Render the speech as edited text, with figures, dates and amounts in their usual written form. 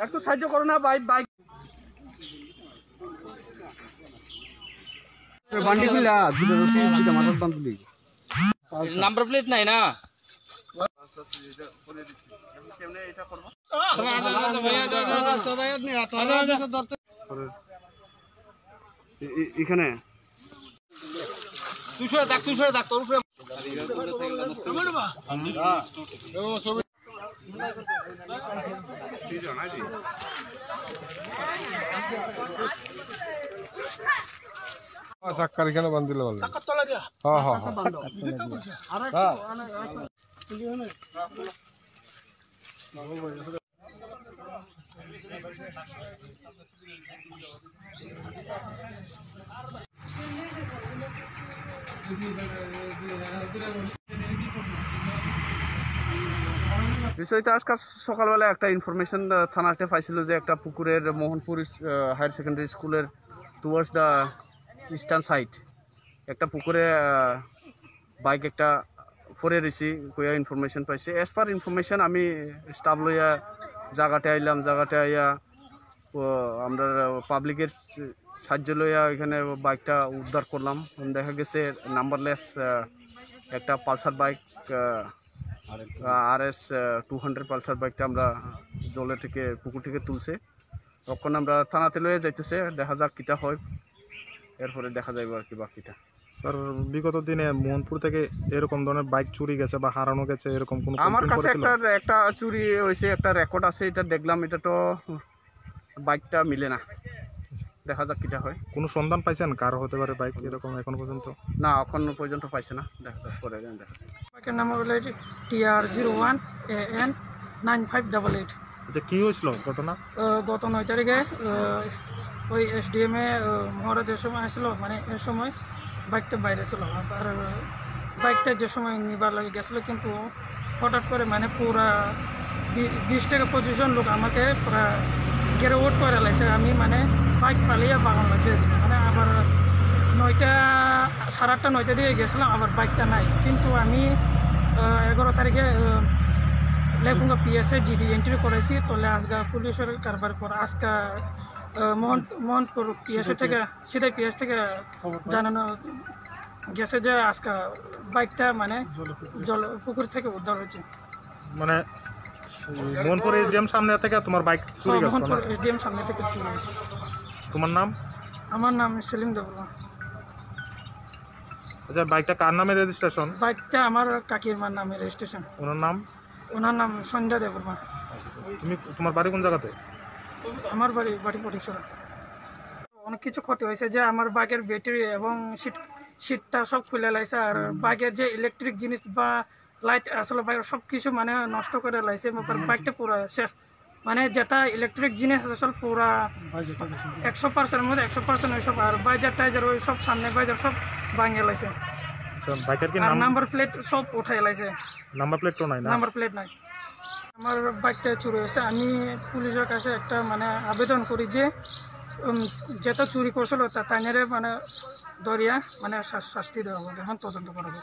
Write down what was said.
একটু সাহায্য করো না বাইক বাইক বান্ডি খুললা দুটো মাথার বান তুলি নাম্বার প্লেট নাই না কেমনে এটা করব এখানে তুষার দাগ তোর উপরে চাক্কার এখানে বান্ধিলে বলে বিষয়টা আজকে সকালবেলা একটা ইনফরমেশন থানাতে পাইছিল যে একটা পুকুরের মোহনপুর হায়ার সেকেন্ডারি স্কুলের টুয়ার্ডস দ্য ইস্টার্ন সাইড একটা পুকুরে বাইক একটা পরে রয়েছি কইয়া ইনফরমেশন পাইছে এজ পার ইনফরমেশন আমি স্টাফ লইয়া জায়গাতে আইলাম জায়গাতে আইয়া আমরা পাবলিকের সাহায্য লইয়া এখানে বাইকটা উদ্ধার করলাম দেখা গেছে নাম্বারলেস একটা পালসার বাইক RS 200 পালসার বাইকটা আমরা জলে থেকে পুকুর থেকে তুলছে তখন আমরা থানাতে লয়ে যাইতেছে দেখা যাক কিটা হয় এরপরে দেখা যাবে আর কি বাকিটা স্যার বিগত দিনে মোহনপুর থেকে এরকম ধরনের বাইক চুরি গেছে বা হারানো গেছে এরকম কোনো আমার কাছে একটা চুরি হয়েছে একটা রেকর্ড আছে এটা দেখলাম এটা তো বাইকটা মিলে না দেখা যাক কিটা হয় কোনো সন্ধান পাইছেন কার হতে পারে বাইক এরকম এখন পর্যন্ত না এখন পর্যন্ত পাইছে না দেখা যাক পরে দেখা যাক বাইকের নাম হলো TR01 AN 9588 আচ্ছা কি হয়েছিল ঘটনা গত 9 তারিখে ওই SDM এ মহারাজের সময় আসলো মানে এই সময় বাইকটা বাইরে ছিল আর বাইকটা যে সময় নিবার লাগে গেছিলো কিন্তু হঠাৎ করে মানে পুরা 20 থেকে 25 জন লোক আমাকে পুরা গেরে ওট করে লাইছে আমি মানে বাইক পালিয়ে বাগান লাগছে মানে আবার 9টা 8:30 দিকে গেছিলাম আবার বাইকটা নাই কিন্তু আমি 11 তারিখে লেফুঙ্গা PSA GD এন্ট্রি করেছি তোলে আজকে পুলিশের কারবার করে আজকে মোহনপুর PSA থেকে সেটাই PS থেকে জানানো গেছে যে আজকে বাইকটা মানে জল পুকুর থেকে উদ্ধার হয়েছে মানে মোহনপুর SDM সামনে থেকে তোমার বাইক চুরি গেছে মোহনপুর SDM সামনে থেকে চুরি গেছে তোমার নাম আমার নাম সেলিম দেবলা আচ্ছা বাইকটা কার নামে রেজিস্ট্রেশন বাইকটা আমার কাকিমার নামে রেজিস্ট্রেশন ওনার নাম সন্ধ্যা দেবর্মা তুমি তোমার বাড়ি কোন জায়গাতে আমার বাড়ি পটিকছড়া অনেক কিছু ক্ষতি হয়েছে যে আমার বাইকের ব্যাটারি এবং সিটটা সব খুলে লাইছে আর বাইকের যে ইলেকট্রিক জিনিস বা লাইট আসলে বাইকের সব কিছু মানে নষ্ট করে লাইছে বাইকটা পুরো শেষ মানে যেটা ইলেকট্রিক জিনিস আসলে পুরা 100% মধ্যে 100% ওইসব আর বাইজার টাইজার ওই সব সামনে বাইজার সব ভাঙে লাইছে বাইকের কি নাম্বার প্লেট সব উঠাই লাইছে নাম্বার প্লেট তো নাই না নাম্বার প্লেট নাই আমার বাইকটা চুরি হয়েছে আমি পুলিশের কাছে একটা মানে আবেদন করি যে যেটা চুরি করছিল তা তাইনের মানে দরিয়া মানে শাস্তি দেওয়া হবে এখন তদন্ত করা হবে।